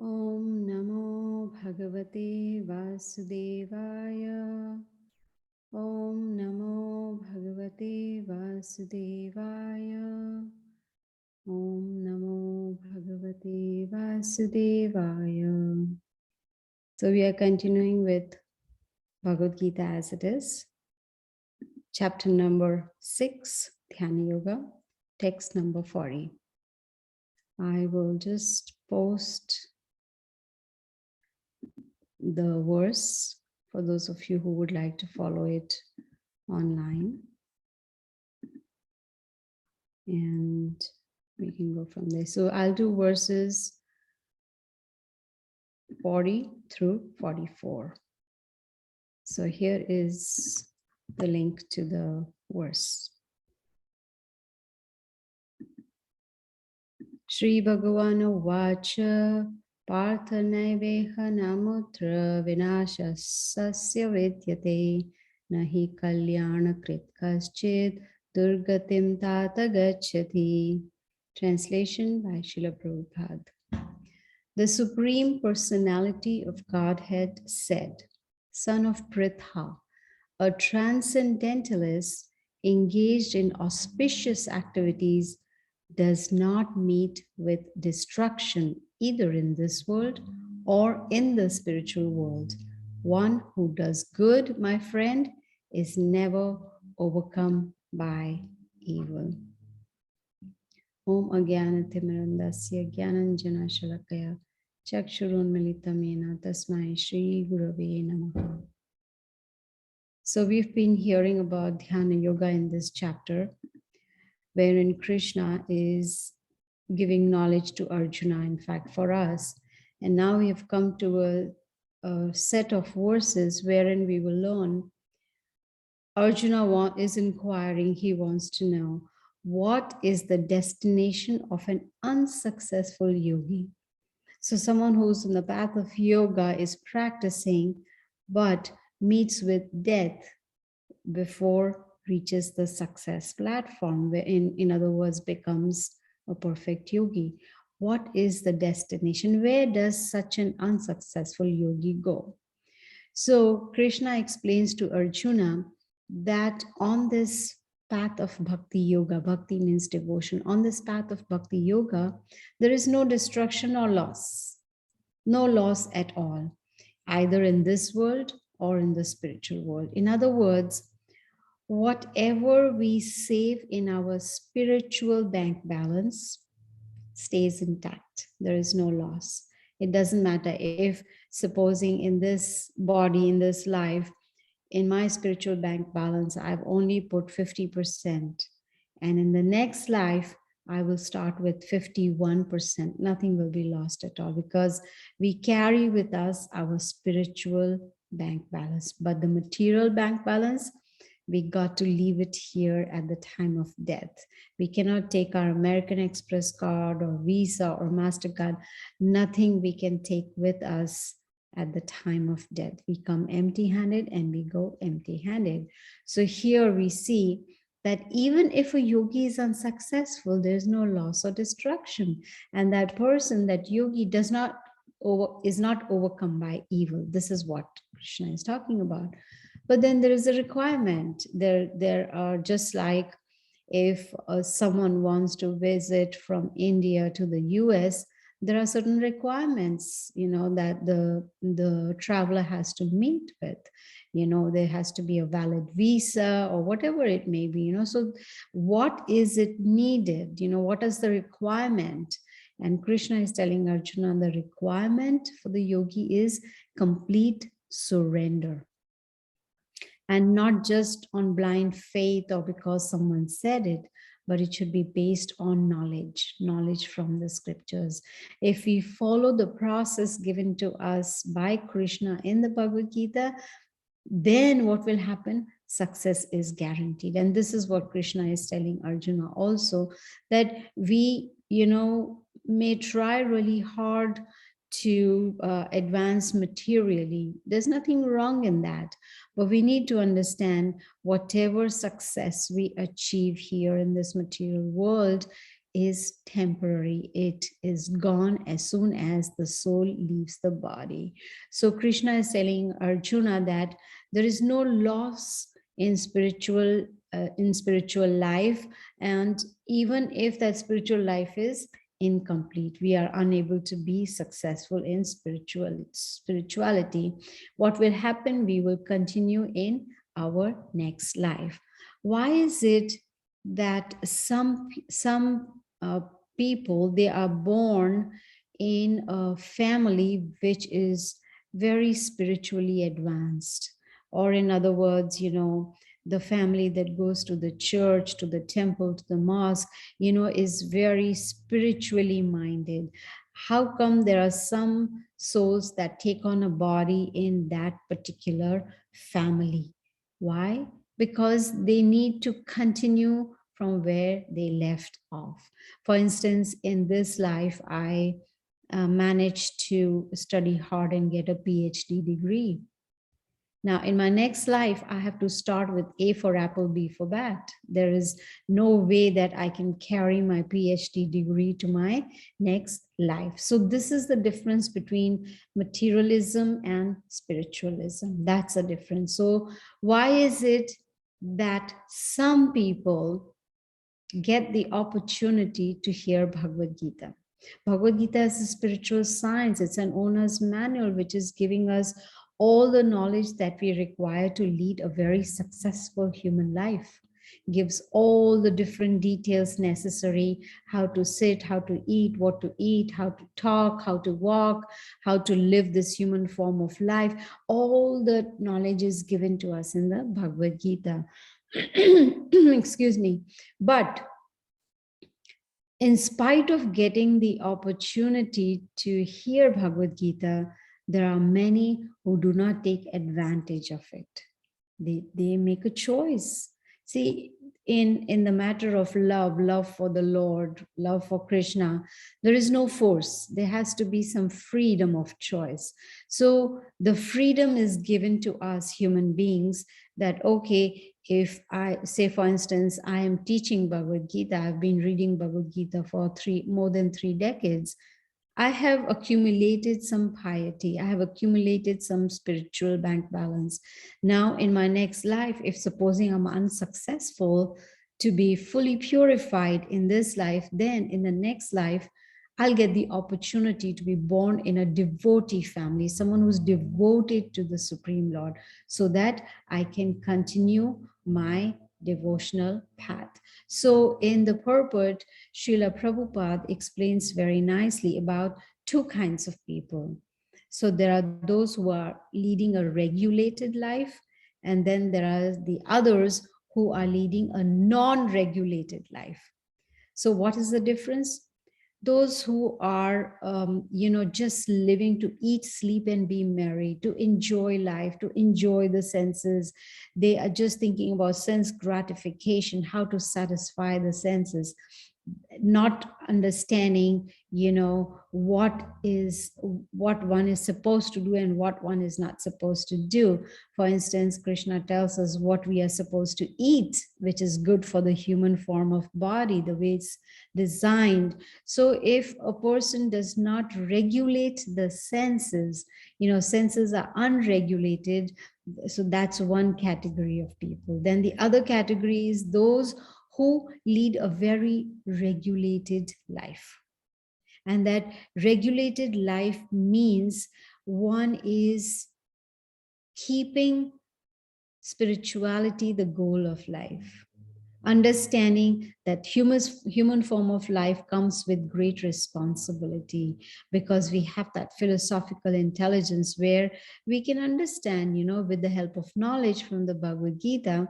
Om Namo Bhagavate Vasudevaya. Om Namo Bhagavate Vasudevaya. Om Namo Bhagavate Vasudevaya. So we are continuing with Bhagavad Gita as it is. Chapter number 6, Dhyana Yoga, text number 40. I will just post the verse for those of you who would like to follow it online. And we can go from there. So I'll do verses 40 through 44. So here is the link to the verse. Shri Bhagavan Vacha Partha Naiveha Namutra Vinasha Sasya Vidyate Nahi Kalyana Krit Kaschid Durgatim Tata Gachati. Translation by Srila Prabhupada. The Supreme Personality of Godhead said, Son of Pritha, a transcendentalist engaged in auspicious activities does not meet with destruction either in this world or in the spiritual world. One who does good, my friend, is never overcome by evil. Om Agyanatimirandasya Gyananjana Shalakaya Chakshurunmilitamena Tasmai Shri Gurave Namaha. So we've been hearing about Dhyana Yoga in this chapter, wherein Krishna is giving knowledge to Arjuna, in fact, for us. And now we have come to a set of verses wherein we will learn. Arjuna is inquiring, he wants to know, what is the destination of an unsuccessful yogi? So someone who's in the path of yoga is practicing, but meets with death before reaches the success platform, where in other words, becomes a perfect yogi. What is the destination? Where does such an unsuccessful yogi go? So Krishna explains to Arjuna that on this path of bhakti yoga, bhakti means devotion, on this path of bhakti yoga, there is no destruction or loss, no loss at all, either in this world or in the spiritual world. In other words, whatever we save in our spiritual bank balance stays intact. There is no loss. It doesn't matter if, supposing in this body, in this life, in my spiritual bank balance, I've only put 50%. And in the next life, I will start with 51%. Nothing will be lost at all because we carry with us our spiritual bank balance. But the material bank balance, we got to leave it here at the time of death. We cannot take our American Express card or Visa or MasterCard. Nothing we can take with us at the time of death. We come empty-handed and we go empty-handed. So here we see that even if a yogi is unsuccessful, there is no loss or destruction. And that person, that yogi, is not overcome by evil. This is what Krishna is talking about. But then there is a requirement. There are, just like if someone wants to visit from India to the US, there are certain requirements, that the traveler has to meet with. There has to be a valid visa or whatever it may be. So what is it needed? What is the requirement? And Krishna is telling Arjuna the requirement for the yogi is complete surrender. And not just on blind faith or because someone said it, but it should be based on knowledge from the scriptures. If we follow the process given to us by Krishna in the Bhagavad Gita, then what will happen? Success is guaranteed. And this is what Krishna is telling Arjuna also, that we, may try really hard to advance materially. There's nothing wrong in that. But we need to understand whatever success we achieve here in this material world is temporary. It is gone as soon as the soul leaves the body. So Krishna is telling Arjuna that there is no loss in spiritual life, and even if that spiritual life is incomplete, we are unable to be successful in spirituality. What will happen? We will continue in our next life. Why is it that some people, they are born in a family which is very spiritually advanced, or in other words, the family that goes to the church, to the temple, to the mosque, is very spiritually minded? How come there are some souls that take on a body in that particular family? Why? Because they need to continue from where they left off. For instance, in this life, I managed to study hard and get a PhD degree. Now, in my next life, I have to start with A for apple, B for bat. There is no way that I can carry my PhD degree to my next life. So this is the difference between materialism and spiritualism. That's a difference. So why is it that some people get the opportunity to hear Bhagavad Gita? Bhagavad Gita is a spiritual science. It's an owner's manual, which is giving us all the knowledge that we require to lead a very successful human life. Gives all the different details necessary: how to sit, how to eat, how to talk, how to walk, how to live this human form of life. All the knowledge is given to us in the Bhagavad Gita. Excuse me. But in spite of getting the opportunity to hear Bhagavad Gita, there are many who do not take advantage of it. They make a choice. See, in the matter of love for the Lord, love for Krishna, there is no force. There has to be some freedom of choice. So the freedom is given to us human beings that, okay, if I say, for instance, I am teaching Bhagavad Gita, I've been reading Bhagavad Gita for more than 3 decades. I have accumulated some piety. I have accumulated some spiritual bank balance. Now, in my next life, if supposing I'm unsuccessful to be fully purified in this life, then in the next life, I'll get the opportunity to be born in a devotee family, someone who's devoted to the Supreme Lord, so that I can continue my devotional path. So in the purport, Srila Prabhupada explains very nicely about 2 kinds of people. So there are those who are leading a regulated life, and then there are the others who are leading a non-regulated life. So what is the difference? Those who are just living to eat, sleep, and be merry, to enjoy life, to enjoy the senses. They are just thinking about sense gratification, how to satisfy the senses, not understanding what one is supposed to do and what one is not supposed to do. For instance, Krishna tells us what we are supposed to eat, which is good for the human form of body, the way it's designed. So if a person does not regulate the senses, senses are unregulated, so that's one category of people. Then the other category is those who lead a very regulated life. And that regulated life means one is keeping spirituality the goal of life, understanding that human form of life comes with great responsibility, because we have that philosophical intelligence where we can understand, with the help of knowledge from the Bhagavad Gita,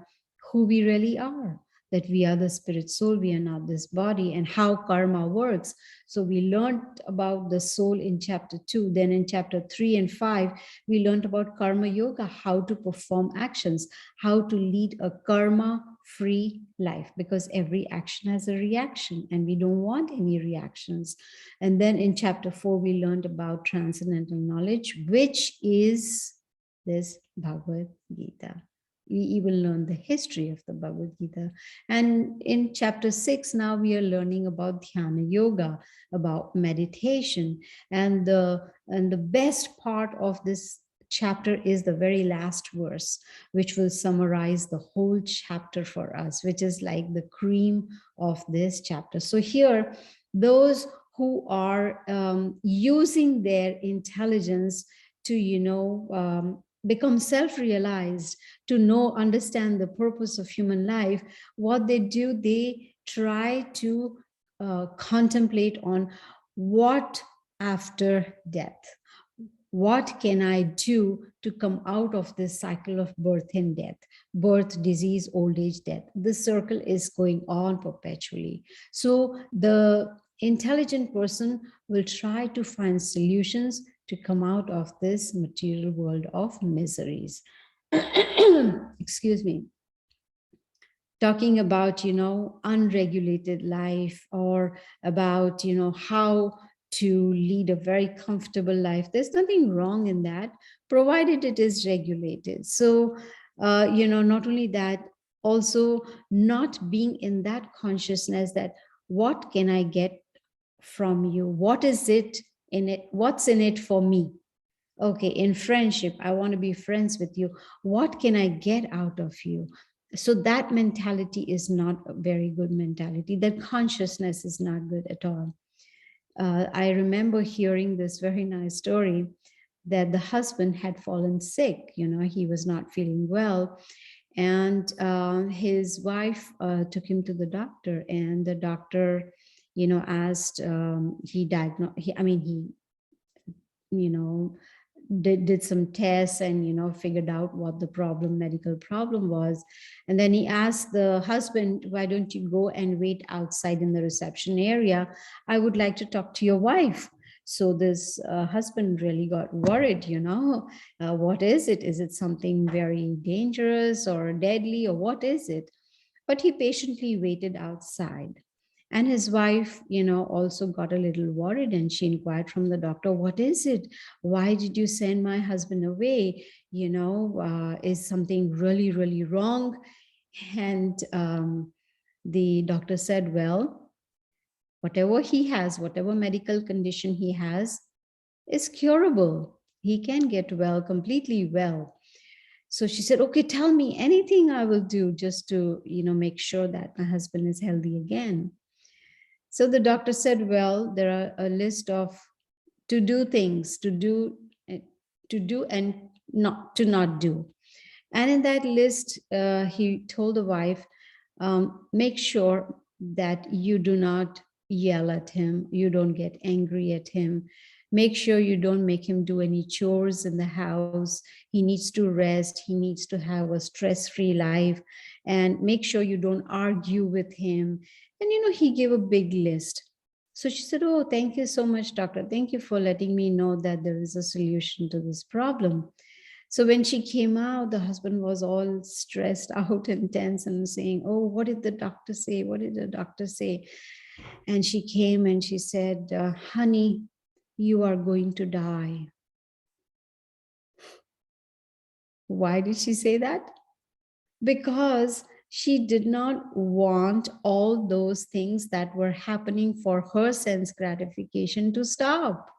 who we really are, that we are the spirit soul, we are not this body, and how karma works. So we learned about the soul in chapter 2. Then in chapter 3 and 5, we learned about karma yoga, how to perform actions, how to lead a karma-free life, because every action has a reaction and we don't want any reactions. And then in chapter 4, we learned about transcendental knowledge, which is this Bhagavad Gita. we will learn the history of the Bhagavad Gita. And in chapter 6, now we are learning about dhyana yoga, about meditation. And the best part of this chapter is the very last verse, which will summarize the whole chapter for us, which is like the cream of this chapter. So here, those who are using their intelligence to, become self-realized, to understand the purpose of human life, what they do, they try to contemplate on what after death. What can I do to come out of this cycle of birth and death, birth, disease, old age, death? This circle is going on perpetually. So the intelligent person will try to find solutions to come out of this material world of miseries. Excuse me. Talking about, unregulated life, or about, how to lead a very comfortable life. There's nothing wrong in that, provided it is regulated. So, not only that, also not being in that consciousness that what can I get from you? What is it in it? What's in it for me? Okay, in friendship, I want to be friends with you. What can I get out of you? So that mentality is not a very good mentality. That consciousness is not good at all. I remember hearing this very nice story that the husband had fallen sick. He was not feeling well. And his wife took him to the doctor, and the doctor, asked, he diagnosed, did some tests and figured out what the medical problem was. And then he asked the husband, why don't you go and wait outside in the reception area? I would like to talk to your wife. So this husband really got worried, what is it? Is it something very dangerous or deadly, or what is it? But he patiently waited outside. And his wife, also got a little worried, and she inquired from the doctor, what is it? Why did you send my husband away? Is something really, really wrong? And the doctor said, well, whatever he has, whatever medical condition he has, is curable. He can get well, completely well. So she said, okay, tell me anything I will do just to, make sure that my husband is healthy again. So the doctor said, well, there are a list of to do things, to do and not to not do. And in that list, he told the wife, make sure that you do not yell at him, you don't get angry at him. Make sure you don't make him do any chores in the house. He needs to rest. He needs to have a stress-free life. And make sure you don't argue with him. And, he gave a big list. So she said, oh, thank you so much, doctor. Thank you for letting me know that there is a solution to this problem. So when she came out, the husband was all stressed out and tense and saying, oh, what did the doctor say? What did the doctor say? And she came and she said, honey, you are going to die. Why did she say that? Because she did not want all those things that were happening for her sense gratification to stop.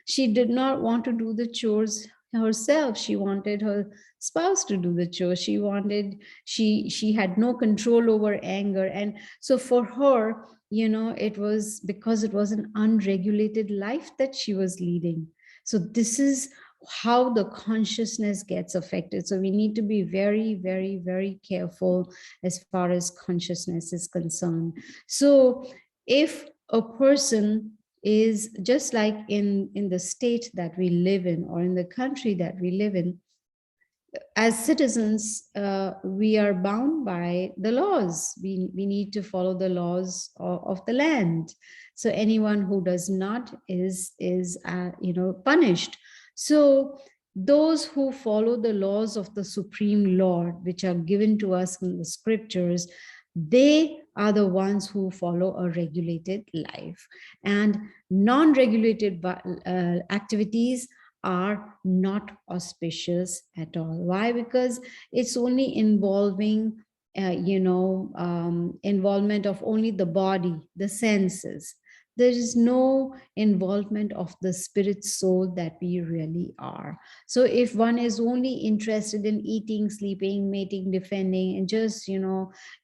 She did not want to do the chores herself. She wanted her spouse to do the chores. She had no control over anger. And so for her, it was because it was an unregulated life that she was leading. So this is how the consciousness gets affected. So we need to be very, very, very careful as far as consciousness is concerned. So if a person is just like in the state that we live in, or in the country that we live in, as citizens, we are bound by the laws. We need to follow the laws of the land. So anyone who does not is punished. So those who follow the laws of the Supreme Lord, which are given to us in the scriptures, they are the ones who follow a regulated life. And non-regulated activities are not auspicious at all. Why? Because it's only involving involvement of only the body, the senses. There is no involvement of the spirit soul that we really are. So if one is only interested in eating, sleeping, mating, defending, and just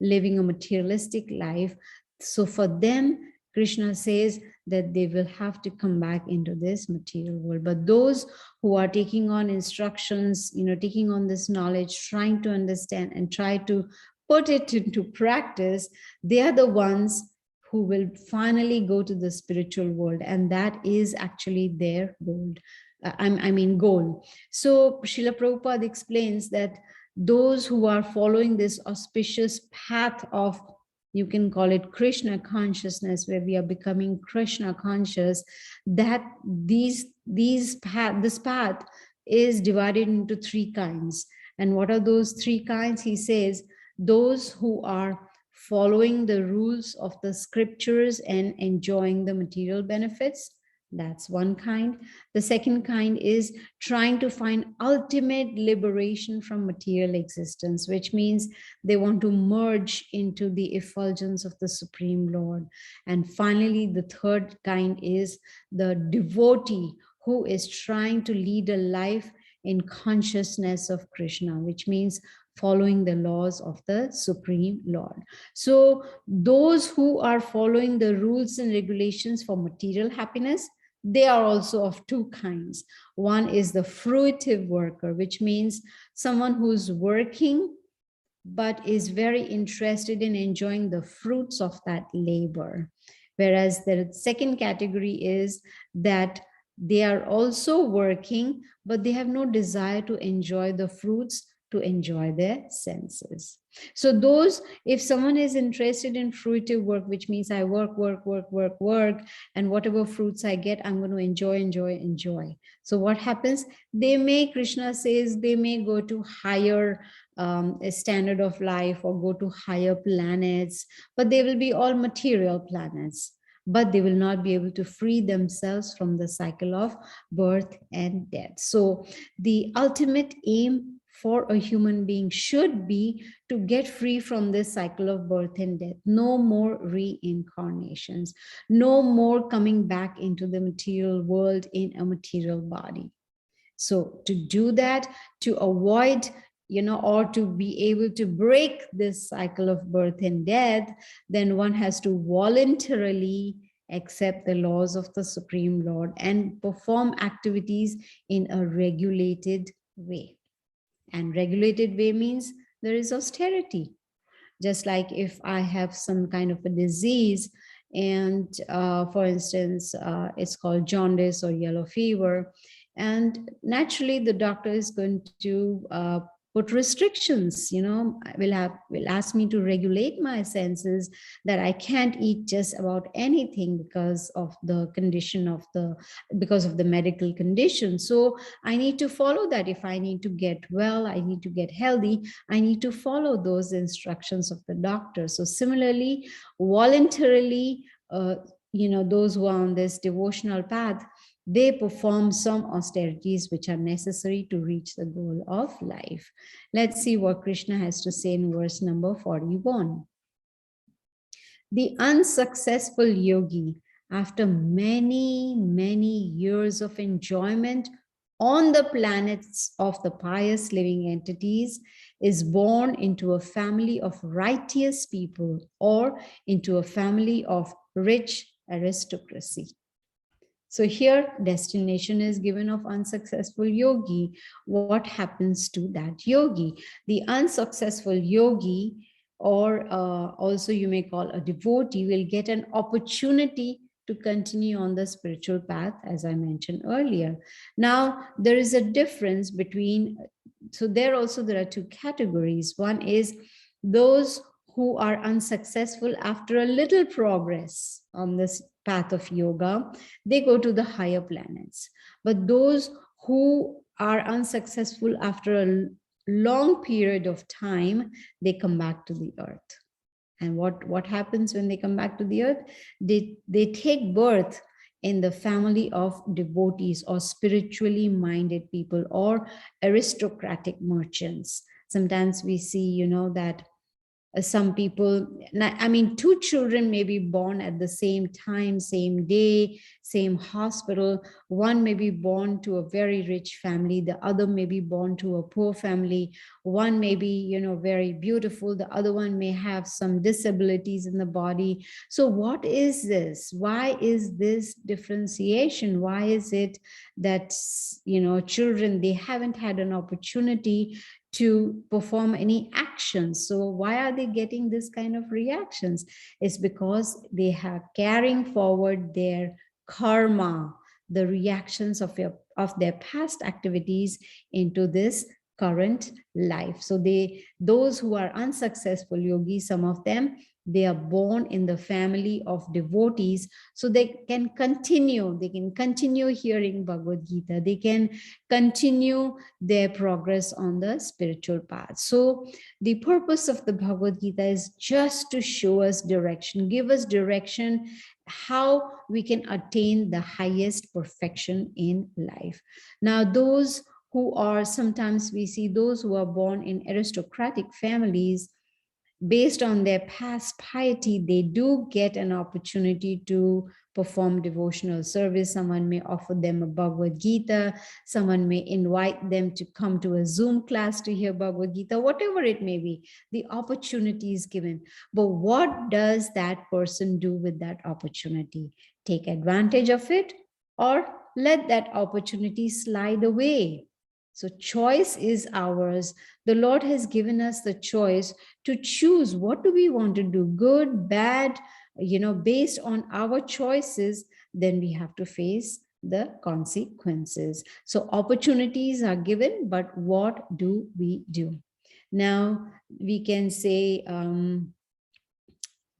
living a materialistic life, so for them, Krishna says that they will have to come back into this material world. But those who are taking on instructions, taking on this knowledge, trying to understand and try to put it into practice, they are the ones who will finally go to the spiritual world. And that is actually their goal. Goal. So Srila Prabhupada explains that those who are following this auspicious path of, you can call it Krishna consciousness, where we are becoming Krishna conscious, that this path is divided into three kinds. And what are those three kinds? He says, those who are following the rules of the scriptures and enjoying the material benefits. That's one kind. The second kind is trying to find ultimate liberation from material existence, which means they want to merge into the effulgence of the Supreme Lord. And finally, the third kind is the devotee who is trying to lead a life in consciousness of Krishna, which means following the laws of the Supreme Lord. So those who are following the rules and regulations for material happiness, they are also of two kinds. One is the fruitive worker, which means someone who's working but is very interested in enjoying the fruits of that labor. Whereas the second category is that they are also working, but they have no desire to enjoy the fruits, to enjoy their senses. So those, if someone is interested in fruitive work, which means I work, and whatever fruits I get, I'm going to enjoy. So what happens? They may, Krishna says, they may go to higher a standard of life or go to higher planets, but they will be all material planets. But they will not be able to free themselves from the cycle of birth and death. So the ultimate aim for a human being should be to get free from this cycle of birth and death. No more reincarnations, no more coming back into the material world in a material body. So to do that, to avoid, or to be able to break this cycle of birth and death, then one has to voluntarily accept the laws of the Supreme Lord and perform activities in a regulated way. And regulated way means there is austerity. Just like if I have some kind of a disease, and for instance, it's called jaundice or yellow fever, and naturally the doctor is going to put restrictions, will ask me to regulate my senses, that I can't eat just about anything because of the condition because of the medical condition. So I need to follow that. If I need to get well, I need to get healthy, I need to follow those instructions of the doctor. So similarly, voluntarily, those who are on this devotional path, they perform some austerities which are necessary to reach the goal of life. Let's see what Krishna has to say in verse number 41. The unsuccessful yogi, after many, many years of enjoyment on the planets of the pious living entities, is born into a family of righteous people or into a family of rich aristocracy. So here, destination is given of unsuccessful yogi. What happens to that yogi? The unsuccessful yogi, or also you may call a devotee, will get an opportunity to continue on the spiritual path, as I mentioned earlier. Now, there is a difference between, so there are two categories. One is those who are unsuccessful after a little progress on this path of yoga, they go to the higher planets. But those who are unsuccessful after a long period of time, they come back to the earth. And what happens when they come back to the earth? They take birth in the family of devotees or spiritually minded people or aristocratic merchants. Sometimes we see, that some people, I mean, two children may be born at the same time, same day, same hospital. One may be born to a very rich family, the other may be born to a poor family. One may be, very beautiful, the other one may have some disabilities in the body. So what is this? Why is this differentiation? Why is it that, children, they haven't had an opportunity to perform any actions? So why are they getting this kind of reactions? It's because they are carrying forward their karma, the reactions of their past activities into this current life. So those who are unsuccessful yogis, some of them, they are born in the family of devotees, so they can continue hearing Bhagavad Gita, they can continue their progress on the spiritual path. So the purpose of the Bhagavad Gita is just to show us direction, give us direction, how we can attain the highest perfection in life. Now, those who are, sometimes we see those who are born in aristocratic families, based on their past piety, they do get an opportunity to perform devotional service. Someone may offer them a Bhagavad Gita. Someone may invite them to come to a Zoom class to hear Bhagavad Gita, whatever it may be. The opportunity is given. But what does that person do with that opportunity? Take advantage of it or let that opportunity slide away? So choice is ours. The Lord has given us the choice to choose what do we want to do, good, bad, based on our choices. Then we have to face the consequences. So opportunities are given, but what do we do? Now we can say,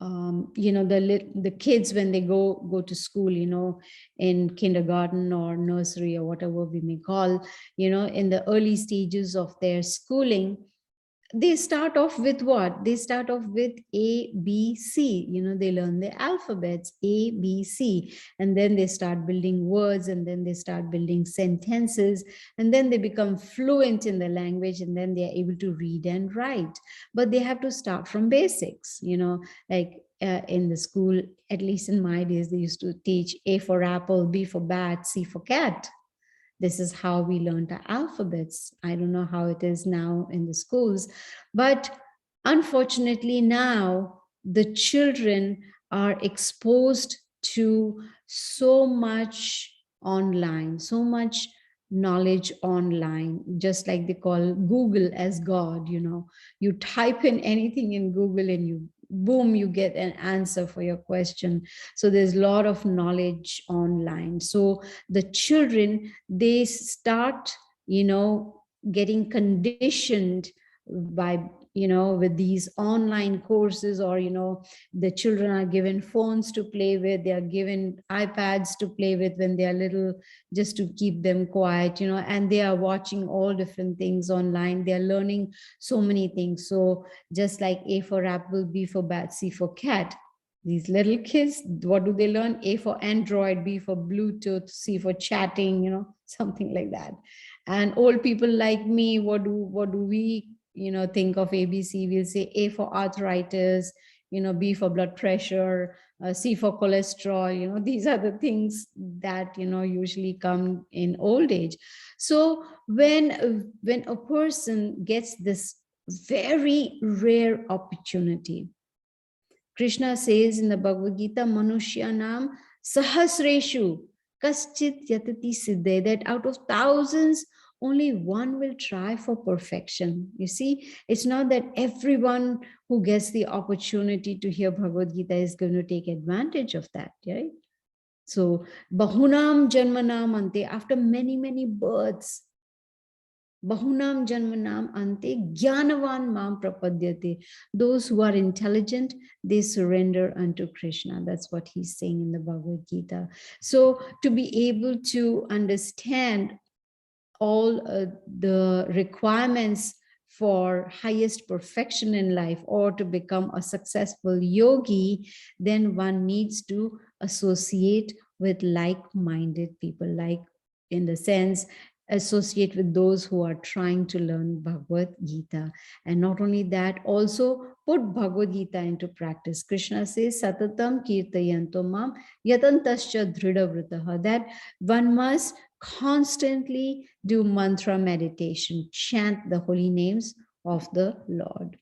the kids, when they go to school, in kindergarten or nursery or whatever we may call, in the early stages of their schooling, they start off with what? They start off with A, B, C. They learn the alphabets, A, B, C. And then they start building words, and then they start building sentences. And then they become fluent in the language, and then they are able to read and write. But they have to start from basics, like in the school, at least in my days, they used to teach A for apple, B for bat, C for cat. This is how we learned the alphabets. I don't know how it is now in the schools, but unfortunately now the children are exposed to so much online, so much knowledge online, just like they call Google as God. You type in anything in Google and boom, you get an answer for your question. So there's a lot of knowledge online. So the children, they start, getting conditioned by, with these online courses, or, the children are given phones to play with, they are given iPads to play with when they are little, just to keep them quiet, and they are watching all different things online. They are learning so many things. So just like A for apple, B for bat, C for cat, these little kids, what do they learn? A for Android, B for Bluetooth, C for chatting, something like that. And old people like me, what do we, think of ABC? We'll say A for arthritis, B for blood pressure, C for cholesterol. These are the things that, usually come in old age. So when a person gets this very rare opportunity, Krishna says in the Bhagavad Gita, Manushyanam Sahasreshu Kaschit Yatati Siddhe, that out of thousands, only one will try for perfection. You see, it's not that everyone who gets the opportunity to hear Bhagavad Gita is going to take advantage of that, right? So, Bahunam Janmanam Ante, after many, many births, Bahunam Janmanam Ante Jnanavan Mam Prapadyate. Those who are intelligent, they surrender unto Krishna. That's what he's saying in the Bhagavad Gita. So to be able to understand all the requirements for highest perfection in life, or to become a successful yogi, then one needs to associate with like-minded people, like in the sense, associate with those who are trying to learn Bhagavad Gita. And not only that, also put Bhagavad Gita into practice. Krishna says, Satatam kirtayanto mam yatantascha dridavritah, that one must constantly do mantra meditation, chant the holy names of the Lord.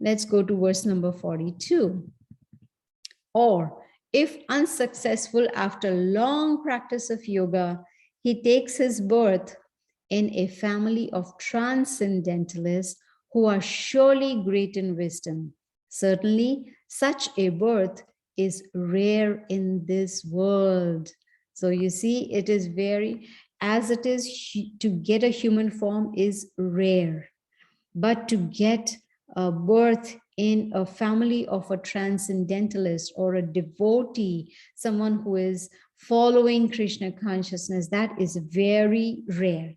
Let's go to verse number 42. Or if unsuccessful after long practice of yoga, he takes his birth in a family of transcendentalists who are surely great in wisdom. Certainly, such a birth is rare in this world. So you see, it is very, as it is to get a human form is rare, but to get a birth in a family of a transcendentalist or a devotee, someone who is following Krishna consciousness, that is very rare.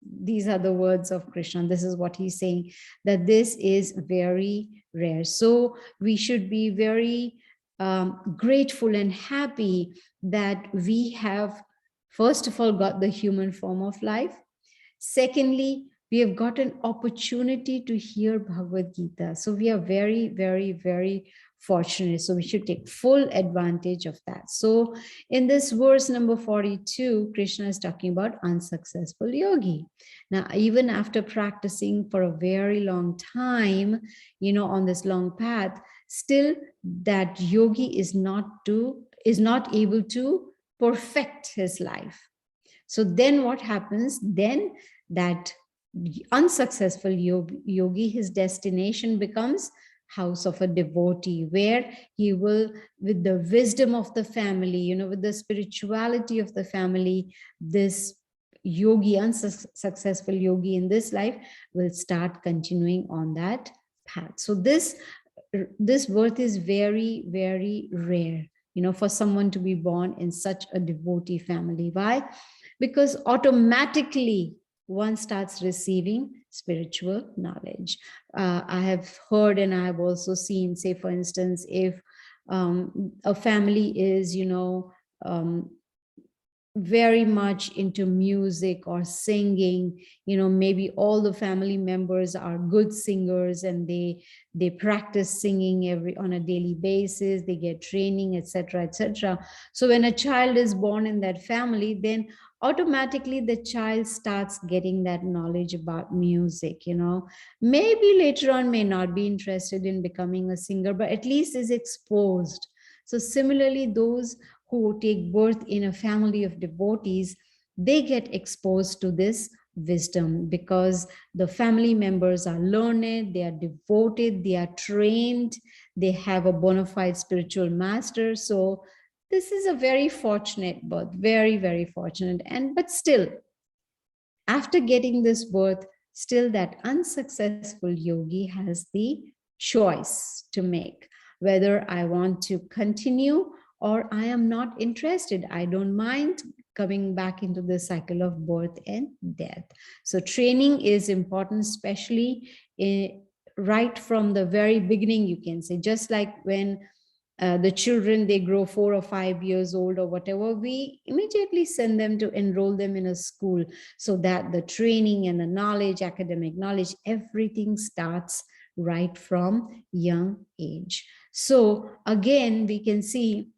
These are the words of Krishna. This is what he's saying, that this is very rare. So we should be very grateful and happy that we have, first of all, got the human form of life. Secondly, we have got an opportunity to hear Bhagavad Gita. So we are very, very, very fortunate. So we should take full advantage of that. So in this verse number 42, Krishna is talking about unsuccessful yogi. Now, even after practicing for a very long time, on this long path, still that yogi is not able to perfect his life. So then what happens? Then that unsuccessful yogi, his destination becomes house of a devotee, where he will, with the wisdom of the family, with the spirituality of the family, this yogi, unsuccessful yogi in this life, will start continuing on that path. So this birth is very, very rare, for someone to be born in such a devotee family. Why? Because automatically one starts receiving spiritual knowledge. I have heard and I have also seen, say, for instance, if a family is, very much into music or singing, maybe all the family members are good singers and they practice singing on a daily basis, they get training, etc., etc. So when a child is born in that family, then automatically the child starts getting that knowledge about music. Maybe later on may not be interested in becoming a singer, but at least is exposed. So similarly, those who take birth in a family of devotees, they get exposed to this wisdom because the family members are learned, they are devoted, they are trained, they have a bona fide spiritual master. So this is a very fortunate birth, very, very fortunate. But still, after getting this birth, still that unsuccessful yogi has the choice to make whether I want to continue or I am not interested. I don't mind coming back into the cycle of birth and death. So training is important, especially right from the very beginning, you can say, just like when the children, they grow 4 or 5 years old or whatever, we immediately send them to enroll them in a school so that the training and the knowledge, academic knowledge, everything starts right from young age. So again, we can see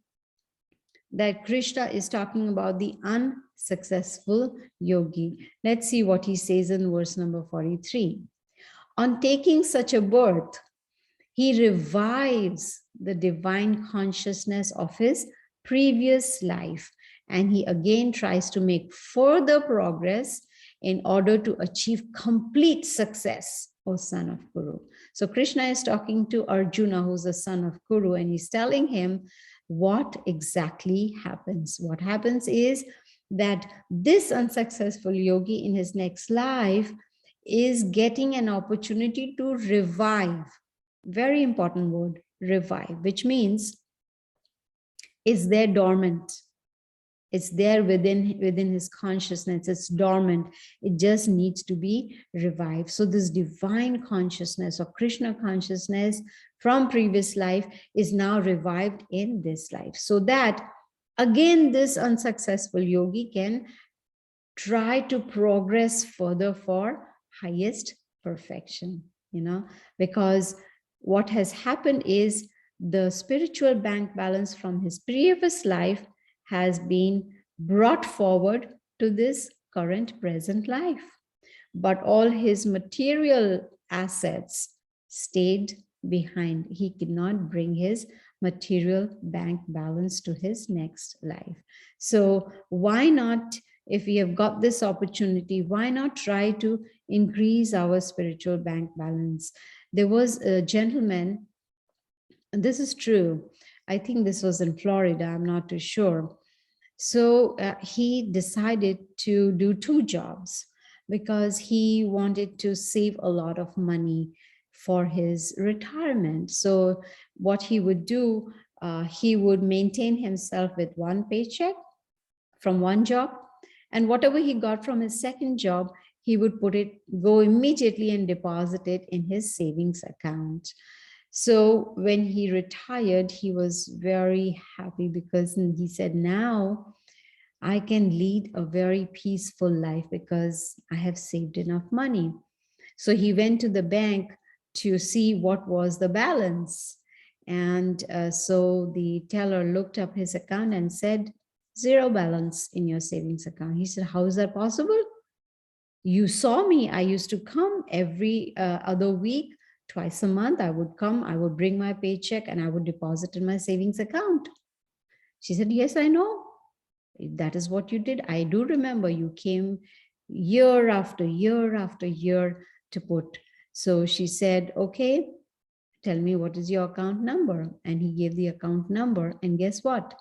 that Krishna is talking about the unsuccessful yogi. Let's see what he says in verse number 43. On taking such a birth, he revives the divine consciousness of his previous life, and he again tries to make further progress in order to achieve complete success, O son of Kuru. So Krishna is talking to Arjuna, who's the son of Kuru, and he's telling him what exactly happens. What happens is that this unsuccessful yogi in his next life is getting an opportunity to revive. Very important word, revive, which means it's there dormant. It's there within his consciousness. It's dormant. It just needs to be revived. So this divine consciousness or Krishna consciousness from previous life is now revived in this life. So that Again, this unsuccessful yogi can try to progress further for highest perfection, because what has happened is the spiritual bank balance from his previous life has been brought forward to this current present life, but all his material assets stayed behind. He could not bring his material bank balance to his next life. So why not, if we have got this opportunity, why not try to increase our spiritual bank balance? There was a gentleman, and this is true, I think this was in Florida, I'm not too sure. So he decided to do two jobs because he wanted to save a lot of money for his retirement. So what he would do, he would maintain himself with one paycheck from one job, and whatever he got from his second job, he would go immediately and deposit it in his savings account. So when he retired, he was very happy because he said, now I can lead a very peaceful life because I have saved enough money. So he went to the bank to see what was the balance. And so the teller looked up his account and said, zero balance in your savings account. He said, how is that possible? You saw me. I used to come every other week, twice a month. I would come, I would bring my paycheck and I would deposit in my savings account. She said, yes, I know. That is what you did. I do remember you came year after year after year to put. So she said, okay, tell me what is your account number? And he gave the account number. And guess what?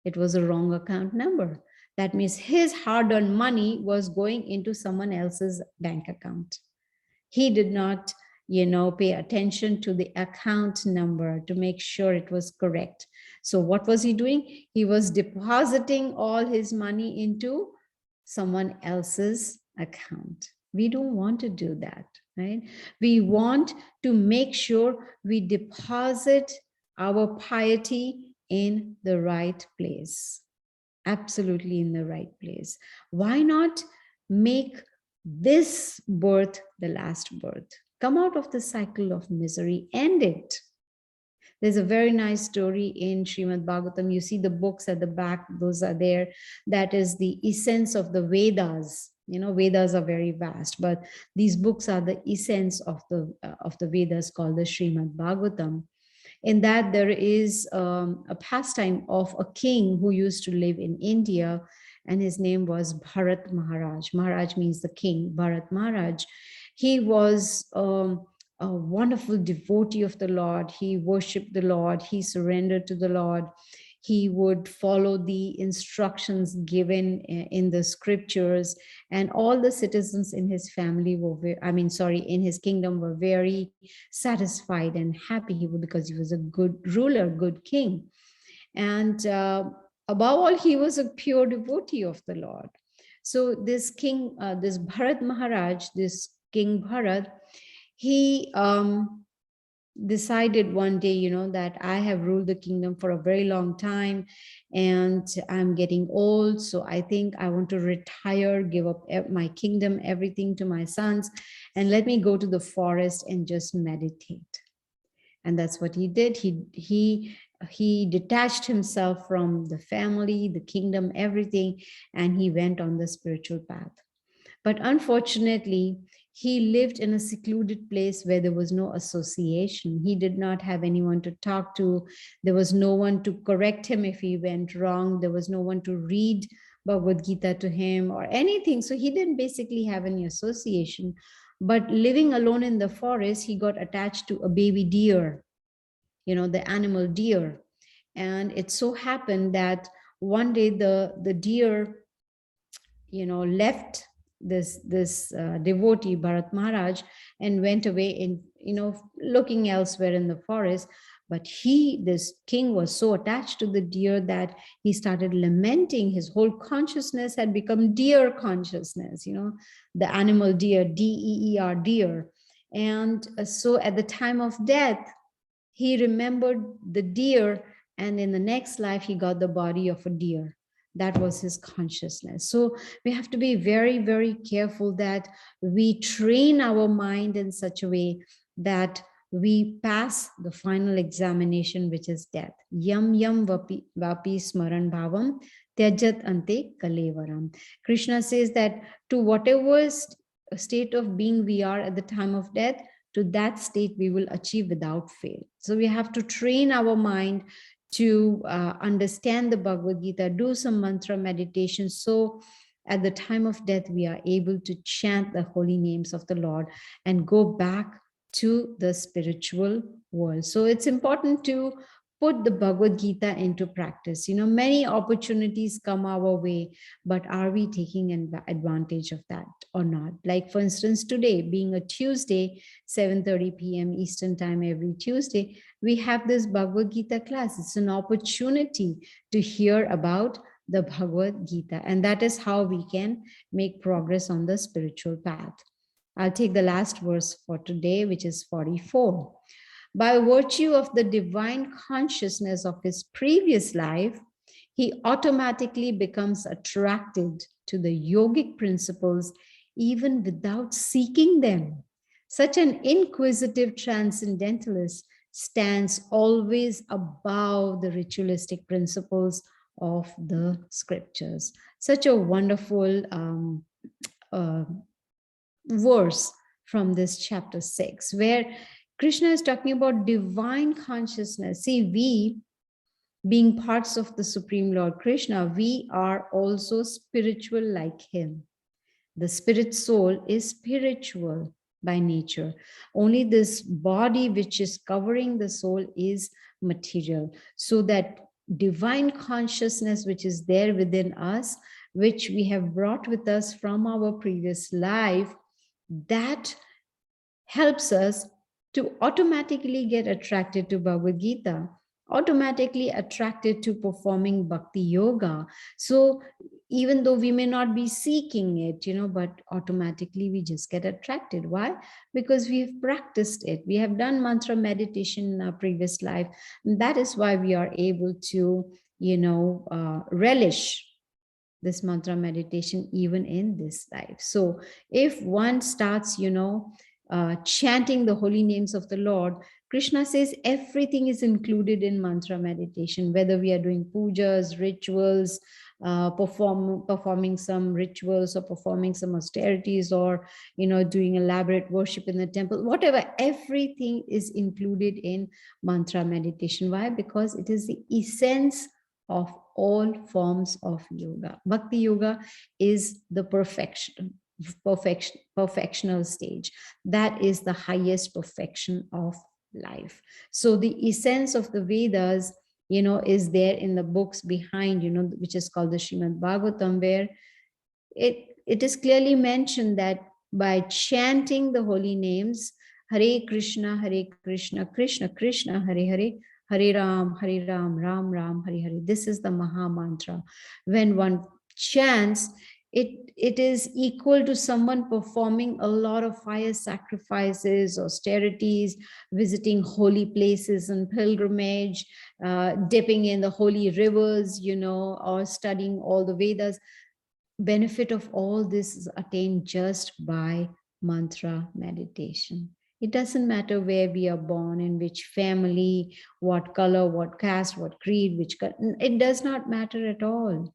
It was a wrong account number. That means his hard-earned money was going into someone else's bank account. He did not, pay attention to the account number to make sure it was correct. So what was he doing? He was depositing all his money into someone else's account. We don't want to do that, right? We want to make sure we deposit our piety in the right place. Absolutely in the right place. Why not make this birth the last birth? Come out of the cycle of misery, end it. There's a very nice story in Srimad Bhagavatam. You see the books at the back, those are there. That is the essence of the Vedas. Vedas are very vast, but these books are the essence of the Vedas, called the Srimad Bhagavatam. In that, there is a pastime of a king who used to live in India, and his name was Bharat Maharaj. Maharaj means the king, Bharat Maharaj. He was a wonderful devotee of the Lord. He worshipped the Lord. He surrendered to the Lord. He would follow the instructions given in the scriptures, and all the citizens in his family in his kingdom were very satisfied and happy because he was a good ruler, good king. And above all, he was a pure devotee of the Lord. So this king, this Bharat Maharaj, this King Bharat, he decided one day, that I have ruled the kingdom for a very long time and I'm getting old. So I think I want to retire, give up my kingdom, everything to my sons, and let me go to the forest and just meditate. And that's what he did. He detached himself from the family, the kingdom, everything, and he went on the spiritual path. But unfortunately, he lived in a secluded place where there was no association. He did not have anyone to talk to. There was no one to correct him if he went wrong. There was no one to read Bhagavad Gita to him or anything. So he didn't basically have any association. But living alone in the forest, he got attached to a baby deer, the animal deer. And it so happened that one day the deer, left this devotee Bharat Maharaj and went away in, looking elsewhere in the forest. But this king was so attached to the deer that he started lamenting. His whole consciousness had become deer consciousness, the animal deer, deer, deer. And so at the time of death, he remembered the deer and in the next life he got the body of a deer. That was his consciousness. So we have to be very, very careful that we train our mind in such a way that we pass the final examination, which is death. Yam yam vapi smaran bhavam tyajat ante kalevaram. Krishna says that to whatever state of being we are at the time of death, to that state we will achieve without fail. So we have to train our mind to understand the Bhagavad Gita, do some mantra meditation. So at the time of death, we are able to chant the holy names of the Lord and go back to the spiritual world. So it's important to put the Bhagavad Gita into practice. Many opportunities come our way, but are we taking advantage of that or not? Like, for instance, today being a Tuesday, 7:30 p.m. Eastern time every Tuesday, we have this Bhagavad Gita class. It's an opportunity to hear about the Bhagavad Gita, and that is how we can make progress on the spiritual path. I'll take the last verse for today, which is 44. By virtue of the divine consciousness of his previous life, he automatically becomes attracted to the yogic principles even without seeking them. Such an inquisitive transcendentalist stands always above the ritualistic principles of the scriptures. Such a wonderful verse from this chapter 6, where Krishna is talking about divine consciousness. See, we, being parts of the Supreme Lord Krishna, we are also spiritual like him. The spirit soul is spiritual by nature. Only this body which is covering the soul is material. So that divine consciousness which is there within us, which we have brought with us from our previous life, that helps us to automatically get attracted to Bhagavad Gita, automatically attracted to performing bhakti yoga. So even though we may not be seeking it, but automatically we just get attracted. Why? Because we've practiced it. We have done mantra meditation in our previous life. And that is why we are able to, relish this mantra meditation even in this life. So if one starts, chanting the holy names of the Lord, Krishna says everything is included in mantra meditation, whether we are doing pujas, rituals, performing some rituals or performing some austerities, or doing elaborate worship in the temple, whatever, everything is included in mantra meditation. Why? Because it is the essence of all forms of yoga. Bhakti yoga is the perfectional stage. That is the highest perfection of life. So the essence of the Vedas, is there in the books behind, which is called the Srimad Bhagavatam, where it is clearly mentioned that by chanting the holy names, Hare Krishna, Krishna Krishna, Hare Hare, Hare Ram, Ram Ram, Hare Hare. This is the Maha Mantra. When one chants, it is equal to someone performing a lot of fire sacrifices, austerities, visiting holy places and pilgrimage, dipping in the holy rivers, or studying all the Vedas. Benefit of all this is attained just by mantra meditation. It doesn't matter where we are born, in which family, what color, what caste, what creed, it does not matter at all.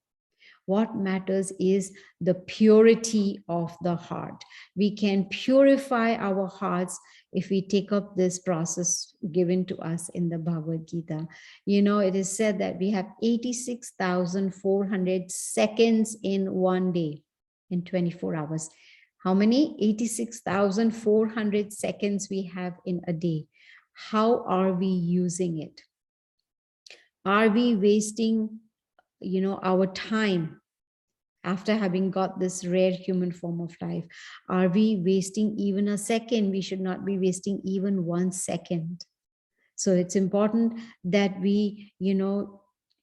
What matters is the purity of the heart. We can purify our hearts if we take up this process given to us in the Bhagavad Gita. It is said that we have 86,400 seconds in one day, in 24 hours. How many? 86,400 seconds we have in a day. How are we using it? Are we wasting our time after having got this rare human form of life? Are we wasting even a second? We should not be wasting even 1 second. So it's important that we,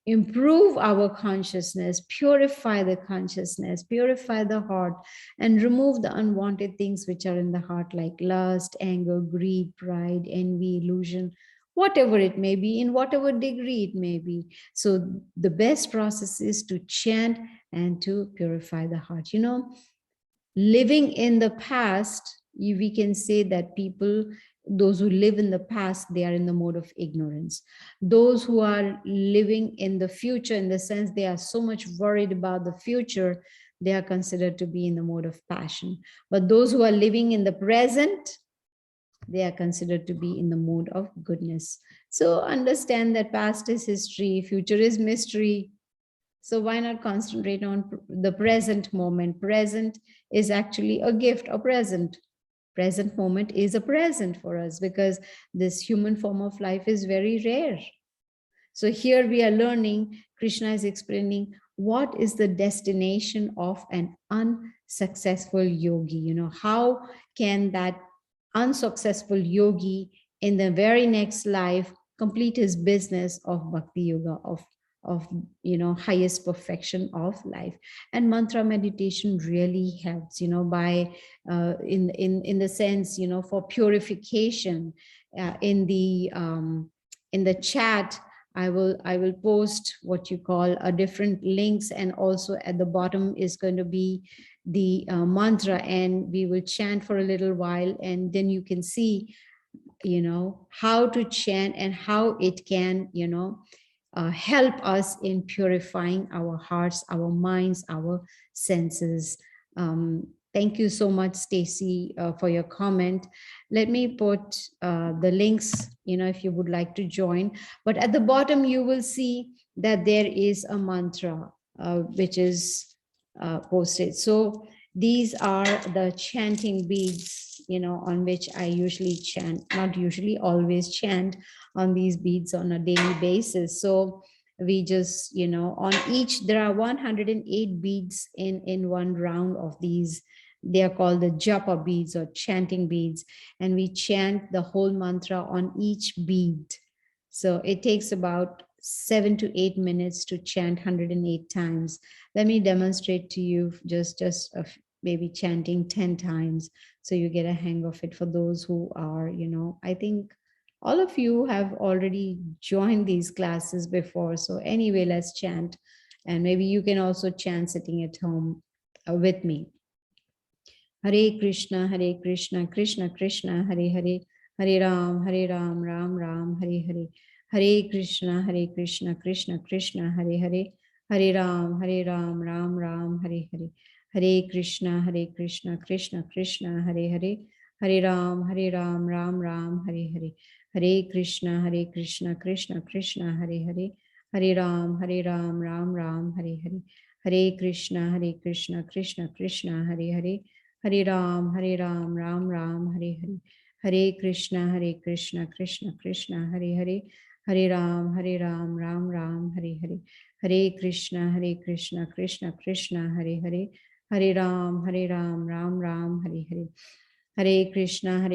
improve our consciousness, purify the consciousness, purify the heart, and remove the unwanted things which are in the heart, like lust, anger, greed, pride, envy, illusion. whatever it may be, in whatever degree it may be. So the best process is to chant and to purify the heart. Living in the past, we can say that people, those who live in the past, they are in the mode of ignorance. Those who are living in the future, in the sense they are so much worried about the future, they are considered to be in the mode of passion. But those who are living in the present, they are considered to be in the mode of goodness. So understand that past is history, future is mystery. So why not concentrate on the present moment? Present is actually a gift, a present. Present moment is a present for us, because this human form of life is very rare. So here we are learning, Krishna is explaining what is the destination of an unsuccessful yogi. How can that unsuccessful yogi in the very next life complete his business of bhakti yoga, of highest perfection of life. And mantra meditation really helps, by in the sense, for purification. In the chat, I will post what you call a different links, and also at the bottom is going to be the mantra, and we will chant for a little while, and then you can see how to chant and how it can help us in purifying our hearts, our minds, our senses. Thank you so much, Stacy, for your comment. Let me put the links, if you would like to join. But at the bottom, you will see that there is a mantra, which is posted. So these are the chanting beads, on which I usually chant, not usually, always chant on these beads on a daily basis. So we just, on each, there are 108 beads in one round of these. They are called the japa beads or chanting beads. And we chant the whole mantra on each bead. So it takes about 7 to 8 minutes to chant 108 times. Let me demonstrate to you just maybe chanting 10 times, so you get a hang of it. For those who are, I think all of you have already joined these classes before. So anyway, let's chant. And maybe you can also chant sitting at home with me. Hare Krishna, Krishna Krishna, Hare Hare, Hare Ram, Ram Ram, Hare Hare. Hare Krishna, Krishna Krishna, Hare Hare, Hare Ram, Ram Ram, Hare Hare. Hare Krishna, Krishna Krishna, Hare Hare, Hare Ram, Ram Ram, Hare Hare. Hare Krishna, Krishna Krishna, Hare Hare, Hare Ram, Ram Ram, Hare Hare. Hare Krishna, Krishna Krishna, Hare Hare, Hare Ram, Ram Ram, Hare Hare. Hare Krishna, Krishna Krishna, Hare Hare, Hare Ram, Ram Ram, Hare Hare. Hare Krishna, Krishna Krishna, Hare Hare, Hare Ram, Ram Ram, Hare Hare. Hare Krishna,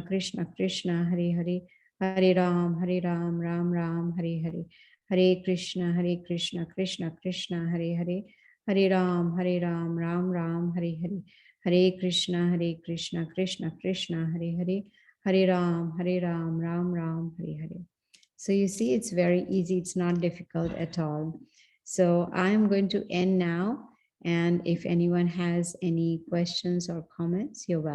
Krishna Krishna, Hare Hare, Hare Ram, Ram Ram, Hare Hare. Hare Krishna, Krishna Krishna, Hare Hare, Hare Ram, Ram Ram, Hare Hare. Hare Krishna, Krishna Krishna, Hare Hare, Hare Ram, Ram Ram, Hare Hare. So you see, it's very easy. It's not difficult at all. So I'm going to end now. And if anyone has any questions or comments, you're welcome.